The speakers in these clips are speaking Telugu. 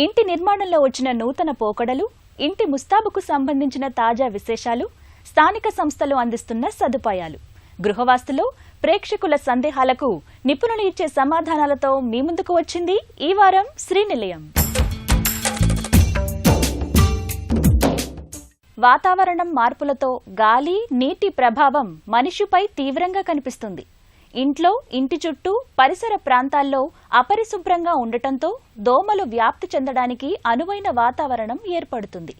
ఇంటి నిర్మాణంలో వచ్చిన నూతన పోకడలు, ఇంటి ముస్తాబుకు సంబంధించిన తాజా విశేషాలు, స్థానిక సంస్థలు అందిస్తున్న సదుపాయాలు, గృహవాస్తులో ప్రేక్షకుల సందేహాలకు నిపుణులు ఇచ్చే సమాధానాలతో మీ ముందుకు వచ్చింది ఈ వారం శ్రీనిలయం. వాతావరణం మార్పులతో గాలి, నీటి ప్రభావం మనిషిపై తీవ్రంగా కనిపిస్తుంది. ఇంట్లో, ఇంటి చుట్టూ, పరిసర ప్రాంతాల్లో అపరిశుభ్రంగా ఉండటంతో దోమలు వ్యాప్తి చెందడానికి అనువైన వాతావరణం ఏర్పడుతుంది.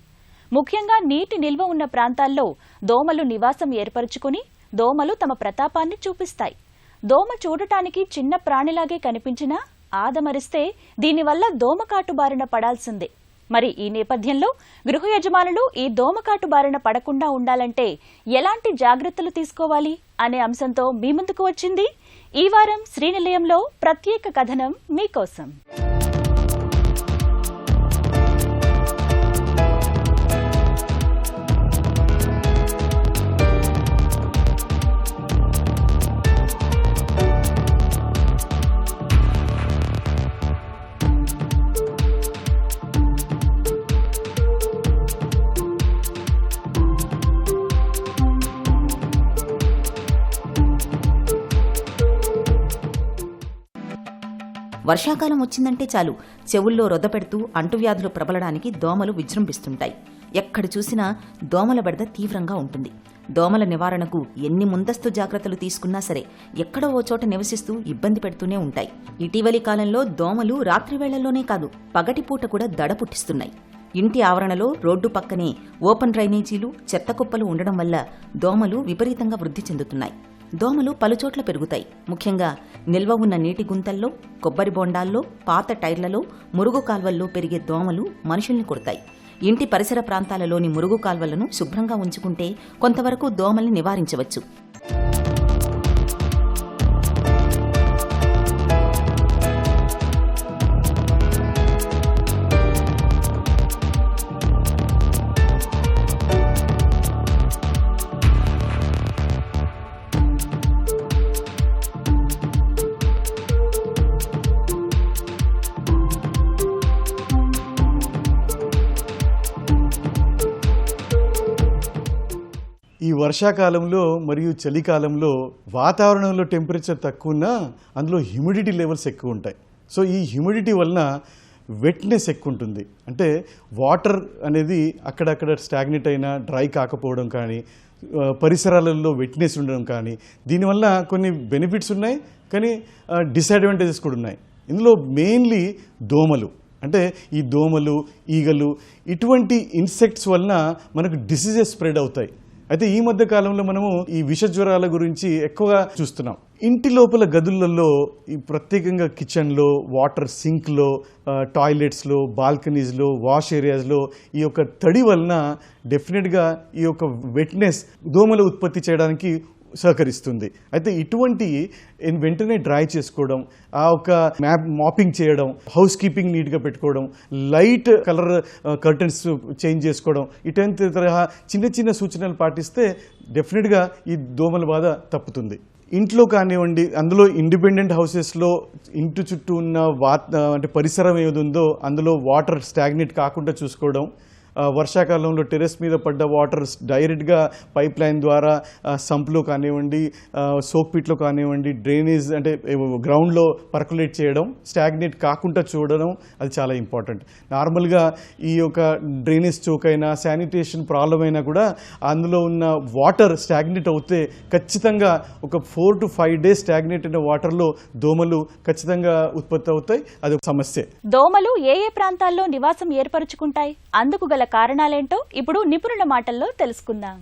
ముఖ్యంగా నీటి నిల్వ ఉన్న ప్రాంతాల్లో దోమలు నివాసం ఏర్పరచుకుని దోమలు తమ ప్రతాపాన్ని చూపిస్తాయి. దోమ చూడటానికి చిన్న ప్రాణిలాగే కనిపించినా ఆదమరిస్తే దీనివల్ల దోమకాటు బారిన పడాల్సిందే. మరి ఈ నేపథ్యంలో గృహ యజమానులు ఈ దోమకాటు బారిన పడకుండా ఉండాలంటే ఎలాంటి జాగ్రత్తలు తీసుకోవాలి అనే అంశంతో మీ ముందుకు వచ్చింది ఈ వారం శ్రీనిలయంలో ప్రత్యేక కథనం మీకోసం. వర్షాకాలం వచ్చిందంటే చాలు చెవుల్లో రొదపెడుతూ అంటువ్యాధులు ప్రబలడానికి దోమలు విజృంభిస్తుంటాయి. ఎక్కడ చూసినా దోమల బెడద తీవ్రంగా ఉంటుంది. దోమల నివారణకు ఎన్ని ముందస్తు జాగ్రత్తలు తీసుకున్నా సరే ఎక్కడో ఓ చోట నివసిస్తూ ఇబ్బంది పెడుతూనే ఉంటాయి. ఇటీవలి కాలంలో దోమలు రాత్రివేళల్లోనే కాదు పగటిపూట కూడా దడ పుట్టిస్తున్నాయి. ఇంటి ఆవరణలో రోడ్డు పక్కనే ఓపెన్ డ్రైనేజీలు, చెత్త కుప్పలు ఉండడం వల్ల దోమలు విపరీతంగా వృద్ధి చెందుతున్నాయి. దోమలు పలుచోట్ల పెరుగుతాయి. ముఖ్యంగా నిల్వ ఉన్న నీటి గుంతల్లో, కొబ్బరి బొండాల్లో, పాత టైర్లలో, మురుగు కాల్వల్లో పెరిగే దోమలు మనుషుల్ని కొడతాయి. ఇంటి పరిసర ప్రాంతాలలోని మురుగు కాల్వలను శుభ్రంగా ఉంచుకుంటే కొంతవరకు దోమల్ని నివారించవచ్చు. ఈ వర్షాకాలంలో మరియు చలికాలంలో వాతావరణంలో టెంపరేచర్ తక్కువ ఉన్నా అందులో హ్యూమిడిటీ లెవెల్స్ ఎక్కువ ఉంటాయి. సో ఈ హ్యూమిడిటీ వలన వెట్నెస్ ఎక్కువ ఉంటుంది. అంటే వాటర్ అనేది అక్కడక్కడ స్టాగ్నెట్ అయినా డ్రై కాకపోవడం కానీ, పరిసరాలలో వెట్నెస్ ఉండడం కానీ, దీనివల్ల కొన్ని బెనిఫిట్స్ ఉన్నాయి, కానీ డిసడ్వాంటేజెస్ కూడా ఉన్నాయి. ఇందులో మెయిన్లీ దోమలు, అంటే ఈ దోమలు, ఈగలు, ఇటువంటి ఇన్సెక్ట్స్ వలన మనకు డిసీజెస్ స్ప్రెడ్ అవుతాయి. అయితే ఈ మధ్య కాలంలో మనము ఈ విష జ్వరాల గురించి ఎక్కువగా చూస్తున్నాం. ఇంటి లోపల గదులలో, ఈ ప్రత్యేకంగా కిచెన్లో, వాటర్ సింక్లో, టాయిలెట్స్లో, బాల్కనీస్లో, వాష్ ఏరియాస్లో ఈ యొక్క తడి వలన డెఫినెట్గా ఈ యొక్క వెట్నెస్ దోమలు ఉత్పత్తి చేయడానికి సహకరిస్తుంది. అయితే ఇటువంటి వెంటనే డ్రై చేసుకోవడం, ఆ ఒక మాపింగ్ చేయడం, హౌస్ కీపింగ్ నీట్గా పెట్టుకోవడం, లైట్ కలర్ కర్టన్స్ చేంజ్ చేసుకోవడం, ఇటువంటి తరహా చిన్న చిన్న సూచనలు పాటిస్తే డెఫినెట్గా ఈ దోమల బాధ తప్పుతుంది. ఇంట్లో కానివ్వండి, అందులో ఇండిపెండెంట్ హౌసెస్లో ఇంటి చుట్టూ ఉన్న అంటే పరిసరం ఏది ఉందో అందులో వాటర్ స్టాగ్నెట్ కాకుండా చూసుకోవడం. వర్షాకాలంలో టెరెస్ మీద పడ్డ వాటర్ డైరెక్ట్గా పైప్ లైన్ ద్వారా సంప్లో కానివ్వండి, సోక్ పిట్లో కానివ్వండి, డ్రైనేజ్ అంటే గ్రౌండ్లో పర్కులేట్ చేయడం, స్టాగ్నేట్ కాకుండా చూడడం, అది చాలా ఇంపార్టెంట్. నార్మల్గా ఈ యొక్క డ్రైనేజ్ చోక్ అయినా, శానిటేషన్ ప్రాబ్లం అయినా కూడా అందులో ఉన్న వాటర్ స్టాగ్నేట్ అవుతే ఖచ్చితంగా ఒక 4 to 5 days స్టాగ్నేట్ అయిన వాటర్లో దోమలు ఖచ్చితంగా ఉత్పత్తి అవుతాయి. అది ఒక సమస్య. దోమలు ఏ ఏ ప్రాంతాల్లో నివాసం ఏర్పరచుకుంటాయి, అందుకు గల కారణాలేంటో ఇప్పుడు నిపుణుల మాటల్లో తెలుసుకుందాం.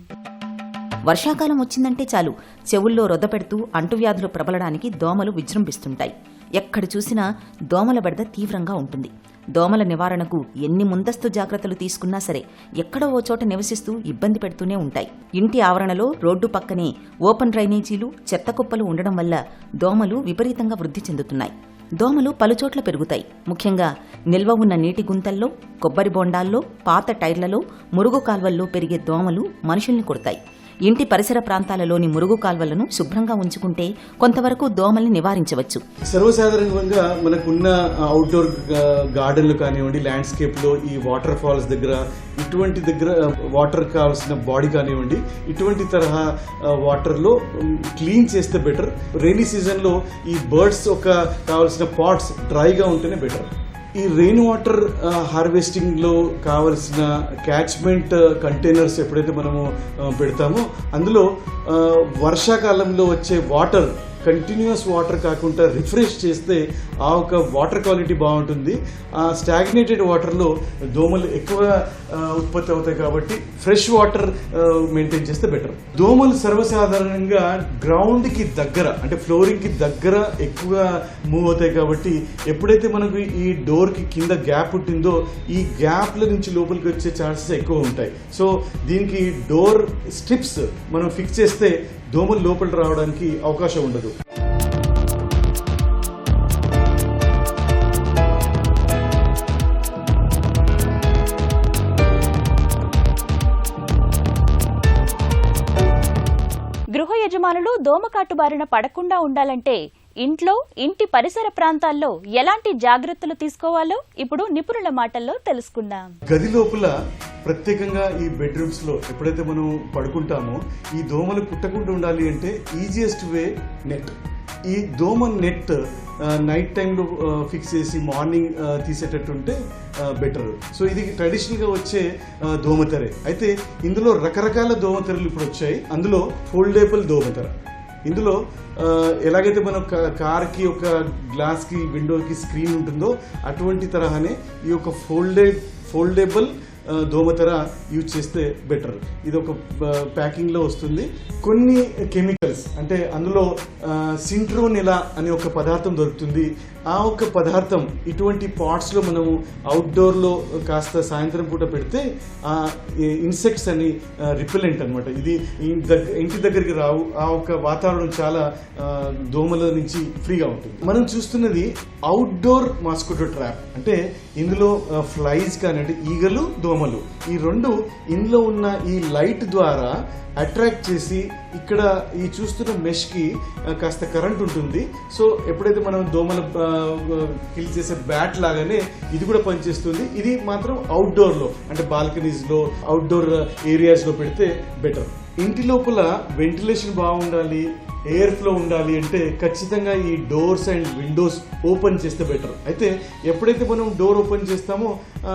వర్షాకాలం వచ్చిందంటే చాలు చెవుల్లో రొదపెడుతూ అంటువ్యాధులు ప్రబలడానికి దోమలు విజృంభిస్తుంటాయి. ఎక్కడ చూసినా దోమల బెడద తీవ్రంగా ఉంటుంది. దోమల నివారణకు ఎన్ని ముందస్తు జాగ్రత్తలు తీసుకున్నా సరే ఎక్కడో ఓ చోట నివసిస్తూ ఇబ్బంది పెడుతూనే ఉంటాయి. ఇంటి ఆవరణలో రోడ్డు పక్కనే ఓపెన్ డ్రైనేజీలు, చెత్త కుప్పలు ఉండడం వల్ల దోమలు విపరీతంగా వృద్ధి చెందుతున్నాయి. దోమలు పలుచోట్ల పెరుగుతాయి. ముఖ్యంగా నిల్వ ఉన్న నీటి గుంతల్లో, కొబ్బరి బొండాల్లో, పాత టైర్లలో, మురుగు కాల్వల్లో పెరిగే దోమలు మనుషుల్ని కొడతాయి. ఇంటి పరిసర ప్రాంతాలలోని మురుగు కాల్వలను శుభ్రంగా ఉంచుకుంటే కొంతవరకు దోమల్ని నివారించవచ్చు. సర్వసాధారణంగా మనకున్న అవుట్డోర్ గార్డెన్లు కానివ్వండి, ల్యాండ్స్కేప్లో ఈ వాటర్ ఫాల్స్ దగ్గర ఇటువంటి దగ్గర వాటర్ కావాల్సిన బాడీ కానివ్వండి, ఇటువంటి తరహా వాటర్లో క్లీన్ చేస్తే బెటర్. రైనీ సీజన్లో ఈ బర్డ్స్ కావాల్సిన పాట్స్ డ్రైగా ఉంటేనే బెటర్. ఈ రెయిన్ వాటర్ హార్వెస్టింగ్లో కావలసిన క్యాచ్మెంట్ కంటైనర్స్ ఎప్పుడైతే మనము పెడతామో అందులో వర్షాకాలంలో వచ్చే వాటర్ కంటిన్యూస్ వాటర్ కాకుండా రిఫ్రెష్ చేస్తే ఆ ఒక వాటర్ క్వాలిటీ బాగుంటుంది. ఆ స్టాగ్నేటెడ్ వాటర్లో దోమలు ఎక్కువ ఉత్పత్తి అవుతాయి కాబట్టి ఫ్రెష్ వాటర్ మెయింటైన్ చేస్తే బెటర్. దోమలు సర్వసాధారణంగా గ్రౌండ్కి దగ్గర అంటే ఫ్లోరింగ్కి దగ్గర ఎక్కువగా మూవ్ అవుతాయి కాబట్టి ఎప్పుడైతే మనకు ఈ డోర్కి కింద గ్యాప్ ఉంటుందో ఈ గ్యాప్ల నుంచి లోపలికి వచ్చే ఛాన్సెస్ ఎక్కువ ఉంటాయి. సో దీనికి డోర్ స్ట్రిప్స్ మనం ఫిక్స్ చేస్తే దోమలు లోపల రావడానికి అవకాశం ఉండదు. గృహ యజమానులు దోమకాటు బారిన పడకుండా ఉండాలంటే ఇంట్లో, ఇంటి పరిసర ప్రాంతాల్లో ఎలాంటి జాగ్రత్తలు తీసుకోవాలో ఇప్పుడు నిపుణుల మాటల్లో తెలుసుకుందాం. గది లోపల ప్రత్యేకంగా ఈ బెడ్రూమ్స్ లో ఎప్పుడైతే మనం పడుకుంటామో ఈ దోమలు కుట్టకుండా ఉండాలి అంటే ఈజియెస్ట్ వే నెట్. ఈ దోమ నెట్ నైట్ టైంలో ఫిక్స్ చేసి మార్నింగ్ తీసేటట్టుంటే బెటర్. సో ఇది ట్రెడిషనల్గా వచ్చే దోమతెరే. అయితే ఇందులో రకరకాల దోమతెరలు ఇప్పుడు వచ్చాయి. అందులో ఫోల్డేబుల్ దోమతెర. ఇందులో ఎలాగైతే మనం కార్కి ఒక గ్లాస్కి విండోకి స్క్రీన్ ఉంటుందో అటువంటి తరహానే ఈ యొక్క ఫోల్డేబుల్ దోమతెర యూజ్ చేస్తే బెటర్. ఇది ఒక ప్యాకింగ్లో వస్తుంది. కొన్ని కెమికల్స్ అంటే అందులో సింట్రోనెలా అనే ఒక పదార్థం దొరుకుతుంది. ఆ ఒక పదార్థం ఇటువంటి పాట్స్లో మనము అవుట్డోర్లో కాస్త సాయంత్రం పూట పెడితే ఆ ఇన్సెక్ట్స్ అని రిపెలెంట్ అనమాట. ఇది ఇంటి దగ్గరికి రావు. ఆ ఒక వాతావరణం చాలా దోమల నుంచి ఫ్రీగా ఉంటుంది. మనం చూస్తున్నది అవుట్డోర్ మాస్కిటో ట్రాప్. అంటే ఇందులో ఫ్లైస్ కానివ్వండి, ఈగలు, దోమలు ఈ రెండు ఇందులో ఉన్న ఈ లైట్ ద్వారా అట్రాక్ట్ చేసి ఇక్కడ ఈ చూస్తున్న మెష్కి కాస్త కరెంట్ ఉంటుంది. సో ఎప్పుడైతే మనం దోమల కిల్ చేసే బ్యాట్ లాగానే ఇది కూడా పనిచేస్తుంది. ఇది మాత్రం అవుట్డోర్లో అంటే బాల్కనీస్లో, అవుట్డోర్ ఏరియాస్లో పెడితే బెటర్. ఇంటి లోపల వెంటిలేషన్ బాగుండాలి, ఎయిర్ ఫ్లో ఉండాలి అంటే ఖచ్చితంగా ఈ డోర్స్ అండ్ విండోస్ ఓపెన్ చేస్తే బెటర్. అయితే ఎప్పుడైతే మనం డోర్ ఓపెన్ చేస్తామో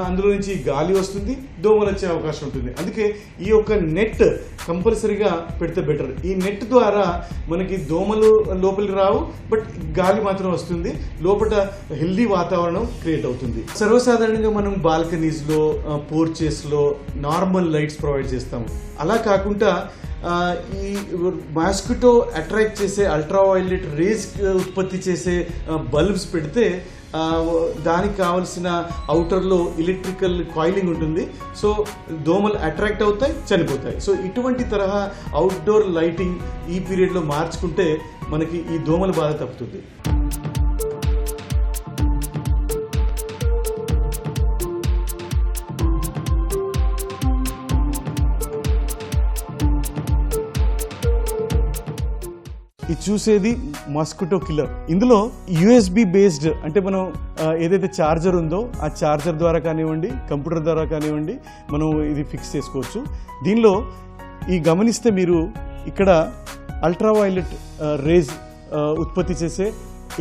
అందులో నుంచి గాలి వస్తుంది, దోమలు వచ్చే అవకాశం ఉంటుంది. అందుకే ఈ యొక్క నెట్ కంపల్సరీగా పెడితే బెటర్. ఈ నెట్ ద్వారా మనకి దోమలు లోపలికి రావు, బట్ గాలి మాత్రం వస్తుంది, లోపల హెల్దీ వాతావరణం క్రియేట్ అవుతుంది. సర్వసాధారణంగా మనం బాల్కనీస్లో, పోర్చెస్లో నార్మల్ లైట్స్ ప్రొవైడ్ చేస్తాము. అలా కాకుండా ఈ మాస్కిటో అట్రాక్ట్ చేసే అల్ట్రావైలెట్ రేస్ ఉత్పత్తి చేసే బల్బ్స్ పెడితే దానికి కావాల్సిన అవుటర్లో ఎలక్ట్రికల్ కాయిలింగ్ ఉంటుంది. సో దోమలు అట్రాక్ట్ అవుతాయి, చనిపోతాయి. సో ఇటువంటి తరహా అవుట్డోర్ లైటింగ్ ఈ పీరియడ్లో మార్చుకుంటే మనకి ఈ దోమల బాధ తప్పుతుంది. ఇది చూసేది మాస్కిటో కిల్లర్. ఇందులో యూఎస్బి బేస్డ్ అంటే మనం ఏదైతే ఛార్జర్ ఉందో ఆ ఛార్జర్ ద్వారా కానివ్వండి, కంప్యూటర్ ద్వారా కానివ్వండి మనం ఇది ఫిక్స్ చేసుకోవచ్చు. దీనిలో ఈ గమనిస్తే మీరు ఇక్కడ అల్ట్రావైలెట్ రేస్ ఉత్పత్తి చేసే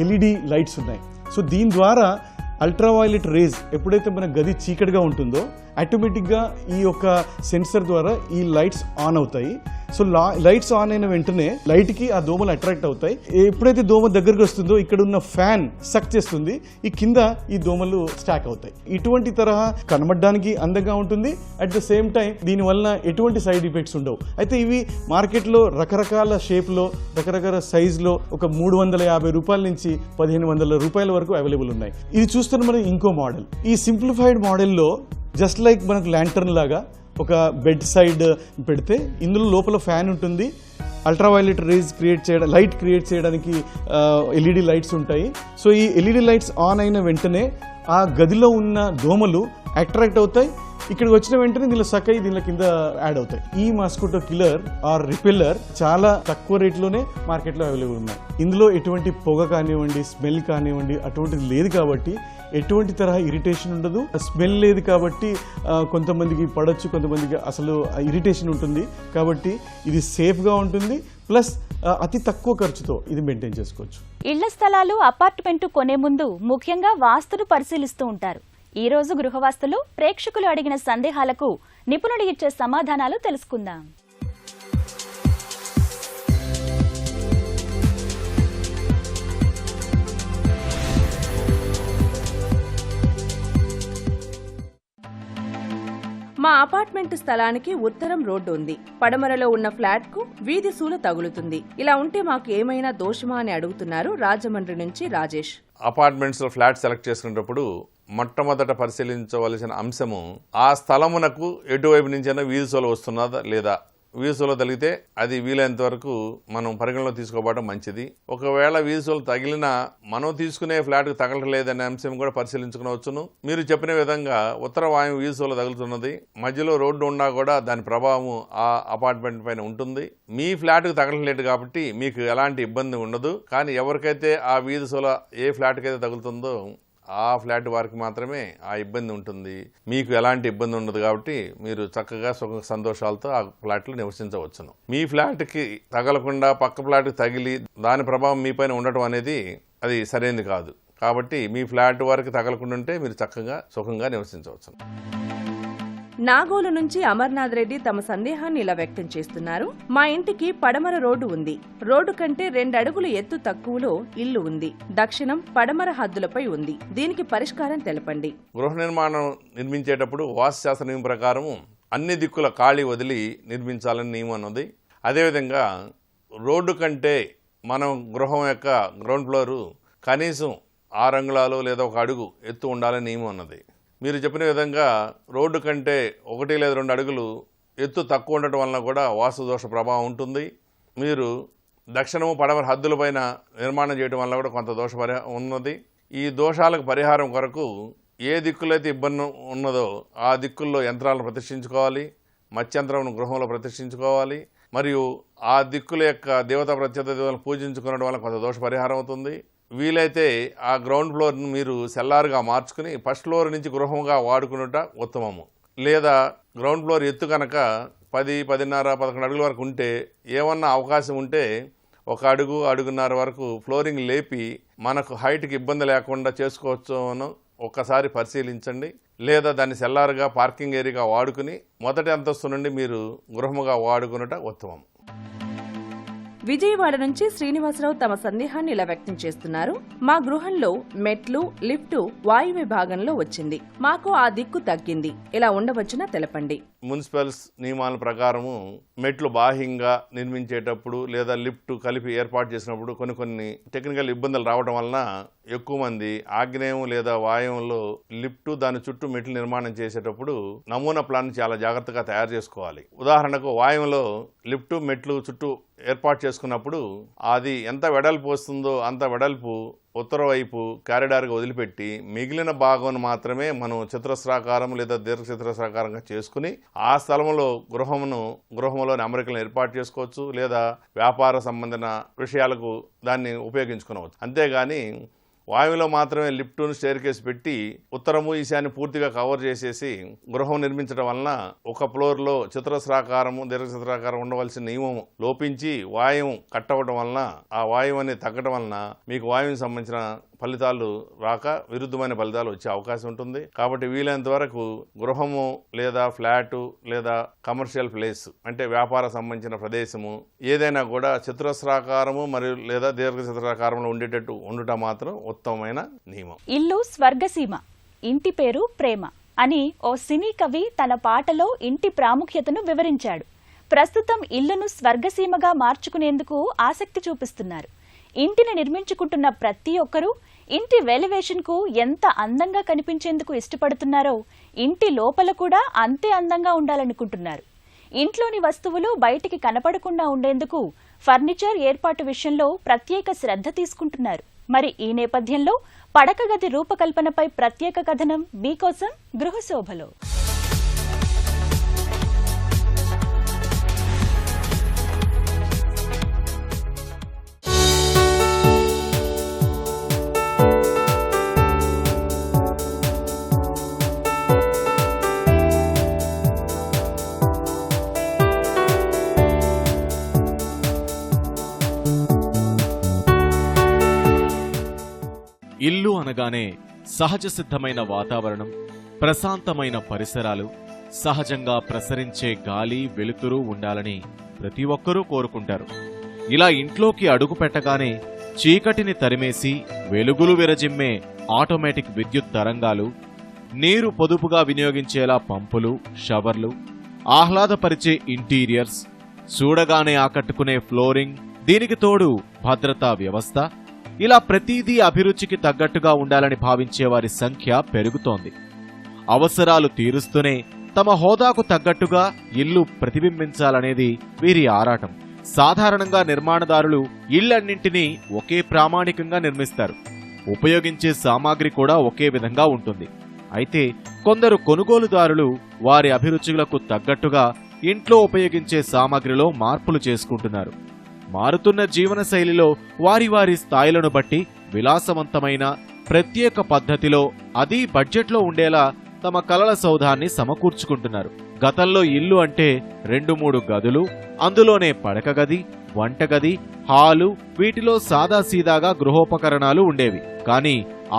ఎల్ఈడి లైట్స్ ఉన్నాయి. సో దీని ద్వారా అల్ట్రావైలెట్ రేస్ ఎప్పుడైతే మన గది చీకటిగా ఉంటుందో ఆటోమేటిక్గా ఈ యొక్క సెన్సర్ ద్వారా ఈ లైట్స్ ఆన్ అవుతాయి. సో లైట్స్ ఆన్ అయిన వెంటనే లైట్కి ఆ దోమలు అట్రాక్ట్ అవుతాయి. ఎప్పుడైతే దోమ దగ్గరికి వస్తుందో ఇక్కడ ఉన్న ఫ్యాన్ సక్ చేస్తుంది, ఈ కింద ఈ దోమలు స్టాక్ అవుతాయి. ఇటువంటి తరహా కనబడడానికి అందంగా ఉంటుంది, అట్ ద సేమ్ టైం దీని వలన ఎటువంటి సైడ్ ఎఫెక్ట్స్ ఉండవు. అయితే ఇవి మార్కెట్లో రకరకాల షేప్లో, రకరకాల సైజులో ఒక 350 రూపాయల నుంచి 1500 రూపాయల వరకు అవైలబుల్ ఉన్నాయి. ఇది చూస్తున్న మనం ఇంకో మోడల్. ఈ సింప్లిఫైడ్ మోడల్లో జస్ట్ లైక్ మనకు ల్యాంటర్న్ లాగా ఒక బెడ్ సైడ్ పెడితే ఇందులో లోపల ఫ్యాన్ ఉంటుంది, అల్ట్రావైలెట్ రేస్ లైట్ క్రియేట్ చేయడానికి ఎల్ఈడి లైట్స్ ఉంటాయి. సో ఈ ఎల్ఈడి లైట్స్ ఆన్ అయిన వెంటనే ఆ గదిలో ఉన్న దోమలు అట్రాక్ట్ అవుతాయి, ఇక్కడికి వచ్చిన వెంటనే దీనిలో సక్ అయ్యి దీనిలో కింద యాడ్ అవుతాయి. ఈ మాస్కిటో కిల్లర్ ఆర్ రిపెల్లర్ చాలా తక్కువ రేట్లోనే మార్కెట్లో అవైలబుల్ ఉన్నాయి. ఇందులో ఎటువంటి పొగ కానివ్వండి, స్మెల్ కానివ్వండి అటువంటిది లేదు కాబట్టి ఎటువంటి తరహా ఇరిటేషన్ ఉండదు. స్మెల్ లేదు కాబట్టి కొంతమందికి పడవచ్చు, కొంతమందికి అసలు ఇరిటేషన్ ఉంటుంది. కాబట్టి ఇది సేఫ్గా ఉంటుంది, ప్లస్ అతి తక్కువ ఖర్చుతో ఇది మెయింటైన్ చేసుకోవచ్చు. ఇళ్ల స్థలాలు, అపార్ట్మెంటు కొనే ముందు ముఖ్యంగా వాస్తును పరిశీలిస్తూ ఉంటారు. ఈ రోజు గృహవాస్తులు ప్రేక్షకులు అడిగిన సందేహాలకు నిపుణులు ఇచ్చే సమాధానాలు తెలుసుకుందాం. మా అపార్ట్మెంట్ స్థలానికి ఉత్తరం రోడ్డు ఉంది. పడమరలో ఉన్న ఫ్లాట్ కు వీధి సూల తగులుతుంది. ఇలా ఉంటే మాకు ఏమైనా దోషమా అని అడుగుతున్నారు రాజమండ్రి నుంచి రాజేష్. అపార్ట్మెంట్స్ లో ఫ్లాట్ సెలెక్ట్ చేసుకునేటప్పుడు మొట్టమొదట పరిశీలించవలసిన అంశము ఆ స్థలమునకు ఎటువైపు నుంచైనా వీధి సూల వస్తున్నదా లేదా. వీధుసోల తగిలితే అది వీలైనంత వరకు మనం పరిగణలో తీసుకోవడం మంచిది. ఒకవేళ వీధుసోల తగిలినా మనం తీసుకునే ఫ్లాట్కి తగలలేదనే అంశం కూడా పరిశీలించుకోవచ్చును. మీరు చెప్పిన విధంగా ఉత్తర వాయువు వీధుసోల తగులుతున్నది, మధ్యలో రోడ్డు ఉన్నా కూడా దాని ప్రభావం ఆ అపార్ట్మెంట్ పైన ఉంటుంది. మీ ఫ్లాట్కి తగలలేదు కాబట్టి మీకు ఎలాంటి ఇబ్బంది ఉండదు. కానీ ఎవరికైతే ఆ వీధుసోల ఏ ఫ్లాట్కి అయితే తగులుతుందో ఆ ఫ్లాట్ వారికి మాత్రమే ఆ ఇబ్బంది ఉంటుంది. మీకు ఎలాంటి ఇబ్బంది ఉండదు కాబట్టి మీరు చక్కగా సుఖ సంతోషాలతో ఆ ఫ్లాట్లో నివసించవచ్చును. మీ ఫ్లాట్కి తగలకుండా పక్క ఫ్లాట్కి తగిలి దాని ప్రభావం మీ పైన ఉండటం అనేది అది సరైనది కాదు. కాబట్టి మీ ఫ్లాట్ వారికి తగలకుండా ఉంటే మీరు చక్కగా సుఖంగా నివసించవచ్చు. నాగోలు నుంచి అమర్నాథ్ రెడ్డి తమ సందేహాన్ని ఇలా వ్యక్తం చేస్తున్నారు. మా ఇంటికి పడమర రోడ్డు ఉంది. రోడ్డు కంటే 2 అడుగుల ఎత్తు తక్కువలో ఇల్లు ఉంది. దక్షిణం పడమర హద్దులపై ఉంది. దీనికి పరిష్కారం తెలపండి. గృహ నిర్మాణం నిర్మించేటప్పుడు వాస్తుశాస్త్ర నియమం ప్రకారం అన్ని దిక్కుల ఖాళీ వదిలి నిర్మించాలని నియమం అన్నది. అదేవిధంగా రోడ్డు కంటే మనం గృహం యొక్క గ్రౌండ్ ఫ్లోరు కనీసం 6 అంగుళాలు లేదా 1 అడుగు ఎత్తు ఉండాలని నియమం అన్నది. మీరు చెప్పిన విధంగా రోడ్డు కంటే 1 లేదా 2 అడుగులు ఎత్తు తక్కువ ఉండటం వలన కూడా వాస్తు దోష ప్రభావం ఉంటుంది. మీరు దక్షిణము పడమర హద్దులపైన నిర్మాణం చేయడం వల్ల కూడా కొంత దోష ఉన్నది. ఈ దోషాలకు పరిహారం కొరకు ఏ దిక్కులైతే ఇబ్బంది ఉన్నదో ఆ దిక్కుల్లో యంత్రాలను ప్రతిష్ఠించుకోవాలి. మత్స్యంత్రం గృహంలో ప్రతిష్ఠించుకోవాలి. మరియు ఆ దిక్కుల యొక్క దేవతా ప్రత్యేక దేవతలను పూజించుకోవడం వల్ల కొంత దోష పరిహారం అవుతుంది. వీలైతే ఆ గ్రౌండ్ ఫ్లోర్ను మీరు సెల్లార్గా మార్చుకుని ఫస్ట్ ఫ్లోర్ నుంచి గృహంగా వాడుకున్నట ఉత్తమము. లేదా గ్రౌండ్ ఫ్లోర్ ఎత్తు కనుక 10, 10.5, 11 అడుగుల వరకు ఉంటే ఏమన్నా అవకాశం ఉంటే 1 అడుగు, 1.5 అడుగుల వరకు ఫ్లోరింగ్ లేపి మనకు హైట్కి ఇబ్బంది లేకుండా చేసుకోవచ్చు ఒక్కసారి పరిశీలించండి. లేదా దాన్ని సెల్లార్గా పార్కింగ్ ఏరియాగా వాడుకుని మొదటి అంతస్తు నుండి మీరు గృహముగా వాడుకున్నట ఉత్తమం. విజయవాడ నుంచి శ్రీనివాసరావు తమ సందేహాన్ని ఇలా వ్యక్తం చేస్తున్నారు. మా గృహంలో మెట్లు, లిఫ్టు వాయువ్య భాగంలో వచ్చింది. మాకు ఆ దిక్కు తగ్గింది. ఇలా ఉండవచ్చునా తెలపండి. మున్సిపల్స్ నియమాల ప్రకారము మెట్లు బాహ్యంగా నిర్మించేటప్పుడు లేదా లిఫ్ట్ కలిపి ఏర్పాటు చేసినప్పుడు కొన్ని టెక్నికల్ ఇబ్బందులు రావడం వలన ఎక్కువ మంది ఆగ్నేయం లేదా వాయువులో లిఫ్ట్ దాని చుట్టూ మెట్లు నిర్మాణం చేసేటప్పుడు నమూనా ప్లాన్ చాలా జాగ్రత్తగా తయారు చేసుకోవాలి. ఉదాహరణకు వాయువులో లిఫ్ట్ మెట్లు చుట్టూ ఏర్పాటు చేసుకున్నప్పుడు అది ఎంత వెడల్పు వస్తుందో అంత వెడల్పు ఉత్తర వైపు కారిడార్గా వదిలిపెట్టి మిగిలిన భాగం మాత్రమే మనం చతురస్రాకారం లేదా దీర్ఘ చతురస్రాకారంగా చేసుకుని ఆ స్థలంలో గృహంలోని అమరికలను ఏర్పాటు చేసుకోవచ్చు. లేదా వ్యాపార సంబంధన విషయాలకు దాన్ని ఉపయోగించుకోవచ్చు. అంతేగాని వాయువులో మాత్రమే లిఫ్ట్ను స్టేర్ కేసు పెట్టి ఉత్తరము ఈశాన్య పూర్తిగా కవర్ చేసేసి గృహం నిర్మించడం వలన ఒక ఫ్లోర్లో చతురస్రాకారము దీర్ఘ చతురాకారం ఉండవలసిన నియమం లోపించి వాయువు కట్టవడం వలన ఆ వాయువు అనేది తగ్గడం వలన మీకు వాయువుకి సంబంధించిన ఫలితాలు రాక విరుద్ధమైన ఫలితాలు వచ్చే అవకాశం ఉంటుంది. కాబట్టి వీలైనంత వరకు గృహము లేదా ఫ్లాటు లేదా కమర్షియల్ ప్లేస్ అంటే వ్యాపార సంబంధించిన ప్రదేశము ఏదైనా కూడా చతురస్రాకారము మరియు లేదా దీర్ఘ చతురాకారంలో ఉండేటట్టు ఉండటం మాత్రం ఉత్తమమైన నియమం. ఇల్లు స్వర్గసీమ, ఇంటి పేరు ప్రేమ అని ఓ సినీ కవి తన పాటలో ఇంటి ప్రాముఖ్యతను వివరించాడు. ప్రస్తుతం ఇల్లును స్వర్గసీమగా మార్చుకునేందుకు ఆసక్తి చూపిస్తున్నారు. ఇంటిని నిర్మించుకుంటున్న ప్రతి ఒక్కరూ ఇంటి వెలివేషన్ కు ఎంత అందంగా కనిపించేందుకు ఇష్టపడుతున్నారో ఇంటి లోపల కూడా అంతే అందంగా ఉండాలనుకుంటున్నారు. ఇంట్లోని వస్తువులు బయటికి కనపడకుండా ఉండేందుకు ఫర్నిచర్ ఏర్పాటు విషయంలో ప్రత్యేక శ్రద్ధ తీసుకుంటున్నారు. మరి ఈ నేపథ్యంలో పడక గది రూపకల్పనపై ప్రత్యేక కథనం మీకోసం గృహశోభలో. ఇల్లు అనగానే సహజ సిద్ధమైన వాతావరణం, ప్రశాంతమైన పరిసరాలు, సహజంగా ప్రసరించే గాలి, వెలుతురు ఉండాలని ప్రతి ఒక్కరూ కోరుకుంటారు. ఇలా ఇంట్లోకి అడుగు పెట్టగానే చీకటిని తరిమేసి వెలుగులు విరజిమ్మే ఆటోమేటిక్ విద్యుత్ తరంగాలు, నీరు పొదుపుగా వినియోగించేలా పంపులు, షవర్లు, ఆహ్లాదపరిచే ఇంటీరియర్స్, చూడగానే ఆకట్టుకునే ఫ్లోరింగ్, దీనికి తోడు భద్రతా వ్యవస్థ, ఇలా ప్రతిదీ అభిరుచికి తగ్గట్టుగా ఉండాలని భావించే వారి సంఖ్య పెరుగుతోంది. అవసరాలు తీరుస్తూనే తమ హోదాకు తగ్గట్టుగా ఇల్లు ప్రతిబింబించాలనేది వీరి ఆరాటం. సాధారణంగా నిర్మాణదారులు ఇళ్లన్నింటినీ ఒకే ప్రామాణికంగా నిర్మిస్తారు. ఉపయోగించే సామాగ్రి కూడా ఒకే విధంగా ఉంటుంది. అయితే కొందరు కొనుగోలుదారులు వారి అభిరుచులకు తగ్గట్టుగా ఇంట్లో ఉపయోగించే సామాగ్రిలో మార్పులు చేసుకుంటున్నారు. మారుతున్న జీవన శైలిలో వారి వారి స్థాయిలను బట్టి విలాసవంతమైన ప్రత్యేక పద్ధతిలో, అది బడ్జెట్లో ఉండేలా తమ కలల సౌధాన్ని సమకూర్చుకుంటున్నారు. గతంలో ఇల్లు అంటే 2-3 గదులు, అందులోనే పడక గది, వంటగది, హాలు, వీటిలో సాదాసీదాగా గృహోపకరణాలు ఉండేవి. కానీ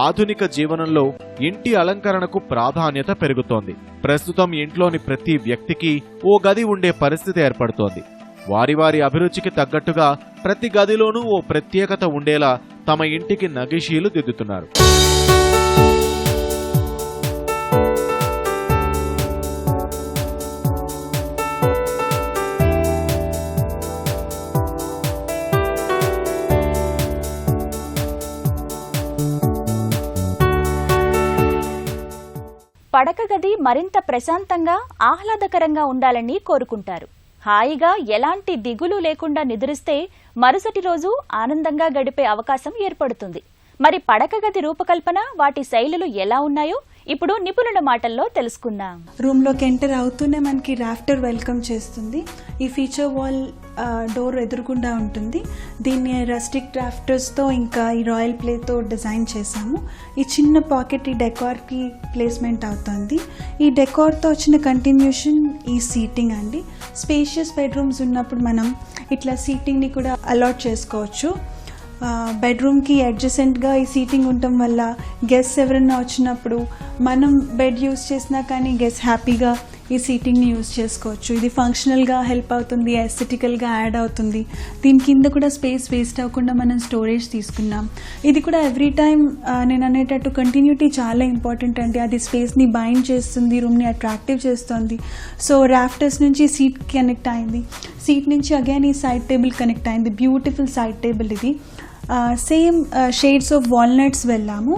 ఆధునిక జీవనంలో ఇంటి అలంకరణకు ప్రాధాన్యత పెరుగుతోంది. ప్రస్తుతం ఇంట్లోని ప్రతి వ్యక్తికి ఓ గది ఉండే పరిస్థితి ఏర్పడుతోంది. వారి వారి అభిరుచికి తగ్గట్టుగా ప్రతి గదిలోనూ ఓ ప్రత్యేకత ఉండేలా తమ ఇంటికి నగిషీలు దిద్దుతున్నారు. పడక గది మరింత ప్రశాంతంగా, ఆహ్లాదకరంగా ఉండాలని కోరుకుంటారు. హాయిగా ఎలాంటి దిగులు లేకుండా నిద్రిస్తే మరుసటి రోజు ఆనందంగా గడిపే అవకాశం ఏర్పడుతుంది. మరి పడక గది రూపకల్పన, వాటి శైలులు ఎలా ఉన్నాయో ఇప్పుడు నిపుణుల మాటల్లో తెలుసుకుందాం. రూమ్ లోకి ఎంటర్ అవుతూనే మనకి రాఫ్టర్ వెల్కమ్ చేస్తుంది. ఈ ఫీచర్ వాల్ డోర్ ఎదురుగుండా ఉంటుంది. దీన్ని రస్టిక్ రాఫ్టర్స్తో ఇంకా ఈ రాయల్ ప్లేతో డిజైన్ చేశాము. ఈ చిన్న పాకెట్ ఈ డెకార్కి ప్లేస్మెంట్ అవుతుంది. ఈ డెకార్తో వచ్చిన కంటిన్యూషన్ ఈ సీటింగ్ అండి. స్పేషియస్ బెడ్రూమ్స్ ఉన్నప్పుడు మనం ఇట్లా సీటింగ్ని కూడా అలాట్ చేసుకోవచ్చు. బెడ్రూమ్కి అడ్జసెంట్గా ఈ సీటింగ్ ఉండటం వల్ల గెస్ట్ ఎవరైనా వచ్చినప్పుడు మనం బెడ్ యూస్ చేసినా కానీ గెస్ట్ హ్యాపీగా ఈ సీటింగ్ని యూస్ చేసుకోవచ్చు. ఇది ఫంక్షనల్గా హెల్ప్ అవుతుంది, ఎస్థెటికల్గా యాడ్ అవుతుంది. దీని కింద కూడా స్పేస్ వేస్ట్ అవ్వకుండా మనం స్టోరేజ్ తీసుకున్నాం. ఇది కూడా ఎవ్రీ టైం నేను అనేటట్టు కంటిన్యూటీ చాలా ఇంపార్టెంట్ అండి. అది స్పేస్ని బైండ్ చేస్తుంది, రూమ్ని అట్రాక్టివ్ చేస్తుంది. సో రాఫ్టర్స్ నుంచి సీట్ కనెక్ట్ అయింది, సీట్ నుంచి అగైన్ ఈ సైడ్ టేబుల్ కనెక్ట్ అయింది. బ్యూటిఫుల్ సైడ్ టేబుల్ ఇది. సేమ్ షేడ్స్ ఆఫ్ వాల్నట్స్ వెళ్ళాము.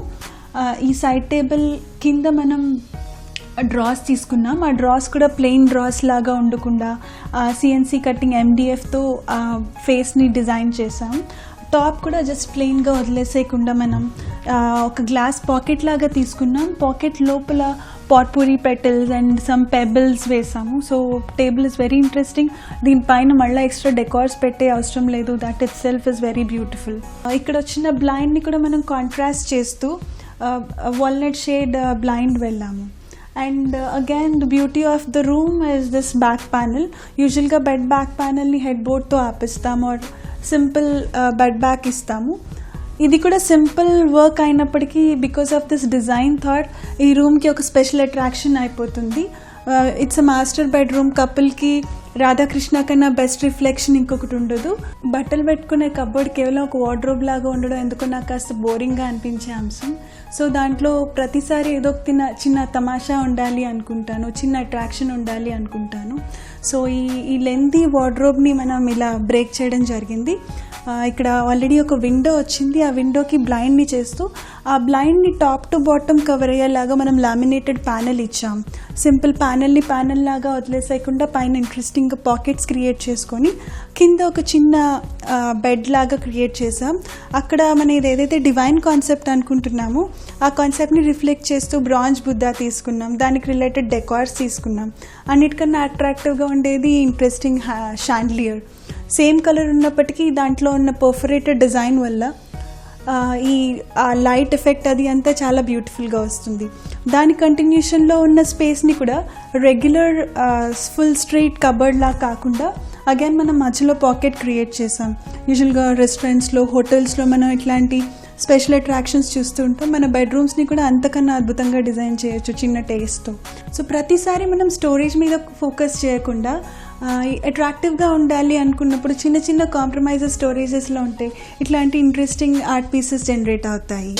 ఈ సైడ్ టేబుల్ కింద మనం డ్రాస్ తీసుకున్నాం. ఆ డ్రాస్ కూడా ప్లెయిన్ డ్రాస్ లాగా ఉండకుండా సిఎన్సి కటింగ్ MDFతో ఫేస్ని డిజైన్ చేసాం. టాప్ కూడా జస్ట్ ప్లెయిన్గా వదిలేసేయకుండా మనం ఒక గ్లాస్ పాకెట్ లాగా తీసుకున్నాం. పాకెట్ లోపల potpourri petals and some pebbles వేసాము. So table is very interesting. దీనిపైన మళ్ళీ ఎక్స్ట్రా డెకార్స్ పెట్టే అవసరం లేదు. That itself is very beautiful. ఇక్కడ వచ్చిన బ్లైండ్ని కూడా మనం కాంట్రాస్ట్ చేస్తూ వాల్నట్ షేడ్ బ్లైండ్ వెళ్ళాము. And again the beauty of the room is this back panel. యూజువల్గా బెడ్ బ్యాక్ ప్యానల్ని హెడ్ బోర్డ్తో ఆపిస్తాము, ఆర్ సింపుల్ బెడ్ బ్యాక్ ఇస్తాము. ఇది కూడా సింపుల్ వర్క్ అయినప్పటికీ because of this design thought ఈ రూమ్కి ఒక స్పెషల్ అట్రాక్షన్ అయిపోతుంది. It's a master bedroom. కపుల్కి రాధాకృష్ణ కన్నా బెస్ట్ రిఫ్లెక్షన్ ఇంకొకటి ఉండదు. బట్టలు పెట్టుకునే కబోర్డ్ కేవలం ఒక వార్డ్రోబ్ లాగా ఉండడం ఎందుకో నాకు కాస్త బోరింగ్గా అనిపించే అంశం. సో దాంట్లో ప్రతిసారి ఏదో ఒక చిన్న తమాషా ఉండాలి అనుకుంటాను, చిన్న అట్రాక్షన్ ఉండాలి అనుకుంటాను. సో ఈ లెంతీ వార్డ్రోబ్ని మనం ఇలా బ్రేక్ చేయడం జరిగింది. ఇక్కడ ఆల్రెడీ ఒక విండో వచ్చింది. ఆ విండోకి బ్లైండ్ని చేస్తూ ఆ బ్లైండ్ని టాప్ టు బాటమ్ కవర్ అయ్యేలాగా మనం లామినేటెడ్ ప్యానెల్ ఇచ్చాం. సింపుల్ ప్యానెల్ని ప్యానెల్ లాగా వదిలేసేయకుండా పైన ఇంట్రెస్టింగ్గా పాకెట్స్ క్రియేట్ చేసుకొని కింద ఒక చిన్న బెడ్ లాగా క్రియేట్ చేసాం. అక్కడ మనం ఏదైతే డివైన్ కాన్సెప్ట్ అనుకుంటున్నామో ఆ కాన్సెప్ట్ని రిఫ్లెక్ట్ చేస్తూ బ్రాంజ్ బుద్ధా తీసుకున్నాం. దానికి రిలేటెడ్ డెకార్స్ తీసుకున్నాం. అన్నిటికన్నా అట్రాక్టివ్గా ఉండేది ఇంట్రెస్టింగ్ షాండ్లియర్. సేమ్ కలర్ ఉన్నప్పటికీ దాంట్లో ఉన్న పర్ఫరేటెడ్ డిజైన్ వల్ల ఈ లైట్ ఎఫెక్ట్ అది అంతా చాలా బ్యూటిఫుల్గా వస్తుంది. దాని కంటిన్యూషన్లో ఉన్న స్పేస్ని కూడా రెగ్యులర్ ఫుల్ స్ట్రైట్ కబర్డ్ లా కాకుండా అగైన్ మనం మధ్యలో పాకెట్ క్రియేట్ చేసాం. యూజువల్గా రెస్టారెంట్స్లో, హోటల్స్లో మనం ఇట్లాంటి స్పెషల్ అట్రాక్షన్స్ చూస్తూ ఉంటాం. మన బెడ్రూమ్స్ని కూడా అంతకన్నా అద్భుతంగా డిజైన్ చేయొచ్చు చిన్న టేస్ట్తో. సో ప్రతిసారి మనం స్టోరేజ్ మీద ఫోకస్ చేయకుండా అట్రాక్టివ్గా ఉండాలి అనుకున్నప్పుడు చిన్న చిన్న కాంప్రమైజెస్ స్టోరేజెస్లో ఉంటే ఇట్లాంటి ఇంట్రెస్టింగ్ ఆర్ట్ పీసెస్ జనరేట్ అవుతాయి.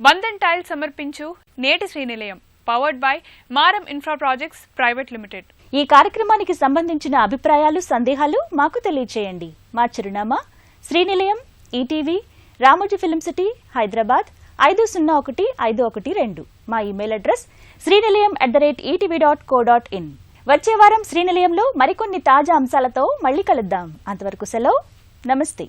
బంధన్ టైల్ సమర్పించు నేటి Srinilayam powered by Maram infra projects private limited. ఈ కార్యక్రమానికి సంబంధించిన అభిప్రాయాలు, సందేహాలు మాకు తెలియచేయండి. మా చిరునామా Srinilayam, ETV, Ramoji film city, Hyderabad 501512. మా ఇమెయిల్ అడ్రస్ srinilayam@etv.co.in. వచ్చే వారం శ్రీనిలయంలో మరికొన్ని తాజా అంశాలతో మళ్ళీ కలుద్దాం. అంతవరకు సెలవు, నమస్తే.